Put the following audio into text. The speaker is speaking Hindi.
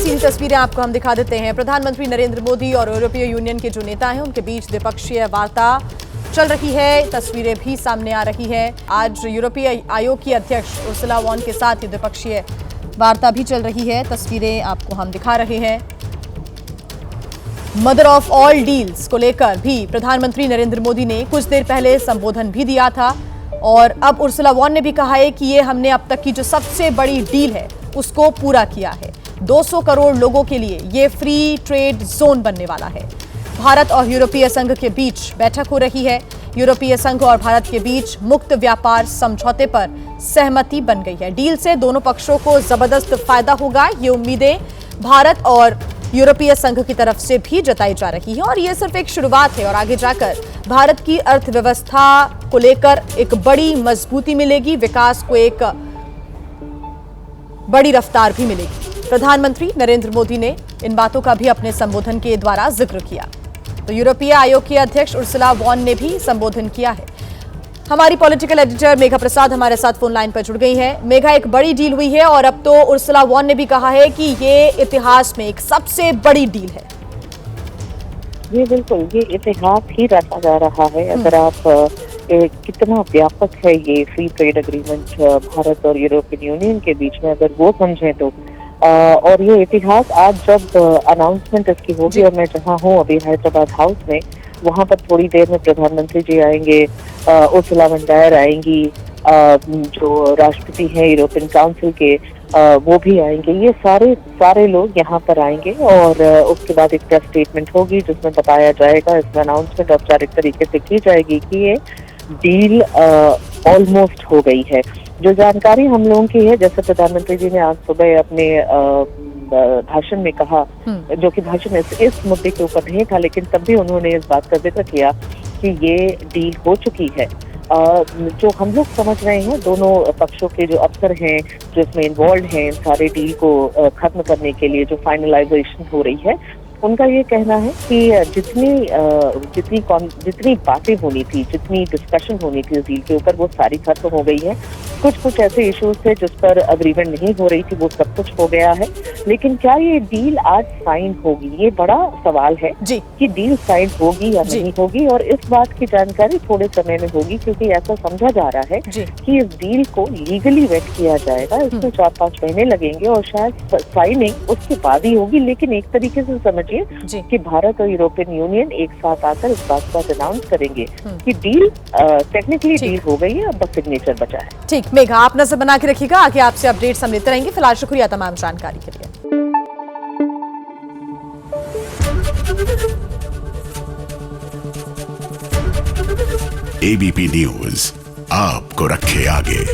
सीधी तस्वीरें आपको हम दिखा देते हैं। प्रधानमंत्री नरेंद्र मोदी और यूरोपीय यूनियन के जो नेता हैं उनके बीच द्विपक्षीय वार्ता चल रही है। तस्वीरें भी सामने आ रही है। आज यूरोपीय आयोग की अध्यक्ष उर्सुला वॉन के साथ ये द्विपक्षीय वार्ता भी चल रही है। तस्वीरें आपको हम दिखा रहे हैं। मदर ऑफ ऑल डील्स को लेकर भी प्रधानमंत्री नरेंद्र मोदी ने कुछ देर पहले संबोधन भी दिया था और अब उर्सुला वॉन ने भी कहा है कि ये हमने अब तक की जो सबसे बड़ी डील है उसको पूरा किया है। 200 करोड़ लोगों के लिए ये फ्री ट्रेड जोन बनने वाला है। भारत और यूरोपीय संघ के बीच बैठक हो रही है। यूरोपीय संघ और भारत के बीच मुक्त व्यापार समझौते पर सहमति बन गई है। डील से दोनों पक्षों को जबरदस्त फायदा होगा, ये उम्मीदें भारत और यूरोपीय संघ की तरफ से भी जताई जा रही है और ये सिर्फ एक शुरुआत है और आगे जाकर भारत की अर्थव्यवस्था को लेकर एक बड़ी मजबूती मिलेगी, विकास को एक बड़ी रफ्तार भी मिलेगी। प्रधानमंत्री नरेंद्र मोदी ने इन बातों का भी अपने संबोधन के द्वारा जिक्र किया। तो यूरोपीय आयोग की अध्यक्ष उर्सुला वॉन ने भी संबोधन किया है। हमारी पॉलिटिकल एडिटर मेघा प्रसाद हमारे साथ फोन लाइन पर जुड़ गई हैं। मेघा, एक बड़ी डील हुई है और अब तो उर्सुला वॉन ने भी कहा है कि ये इतिहास में एक सबसे बड़ी डील है। जी बिल्कुल, ये इतिहास ही रचा जा रहा है। अगर आप कितना व्यापक है ये फ्री ट्रेड एग्रीमेंट भारत और यूरोपियन यूनियन के बीच में, अगर वो समझें तो और ये इतिहास आज जब अनाउंसमेंट इसकी होगी और मैं जहाँ हूँ अभी हैदराबाद हाउस में, वहाँ पर थोड़ी देर में प्रधानमंत्री जी आएंगे, उर्सुला वॉन डेर आएंगी, जो राष्ट्रपति हैं यूरोपियन काउंसिल के वो भी आएंगे। ये सारे लोग यहाँ पर आएंगे और उसके बाद एक प्रेस स्टेटमेंट होगी जिसमें बताया जाएगा, इसमें अनाउंसमेंट औपचारिक तरीके से की जाएगी कि ये डील ऑलमोस्ट हो गई है। जो जानकारी हम लोगों की है, जैसे प्रधानमंत्री जी ने आज सुबह अपने भाषण में कहा, जो कि भाषण इस मुद्दे के ऊपर नहीं था, लेकिन तब भी उन्होंने इस बात का जिक्र किया कि ये डील हो चुकी है। जो हम लोग समझ रहे हैं, दोनों पक्षों के जो अफसर हैं जो इसमें इन्वॉल्व हैं सारे डील को खत्म करने के लिए, जो फाइनलाइजेशन हो रही है, उनका ये कहना है कि जितनी बातें होनी थी, जितनी डिस्कशन होनी थी इस डील के ऊपर, वो सारी खत्म हो गई है। कुछ ऐसे इश्यूज थे जिस पर अग्रीमेंट नहीं हो रही थी, वो सब कुछ हो गया है। लेकिन क्या ये डील आज साइन होगी, ये बड़ा सवाल है कि डील साइन होगी या नहीं होगी। और इस बात की जानकारी थोड़े समय में होगी, क्योंकि ऐसा समझा जा रहा है कि इस डील को लीगली वेट किया जाएगा। इसमें 4-5 महीने लगेंगे और शायद साइनिंग उसके बाद ही होगी। लेकिन एक तरीके से समझिए कि भारत और यूरोपियन यूनियन एक साथ आकर इस बात को अनाउंस करेंगे कि डील टेक्निकली डील हो गई है, अब बस सिग्नेचर बचा है। ठीक मेघा, आप नजर बना के रखिएगा, आगे आपसे अपडेट्स हम लेते रहेंगे। फिलहाल शुक्रिया तमाम जानकारी के लिए। एबीपी न्यूज आपको रखे आगे।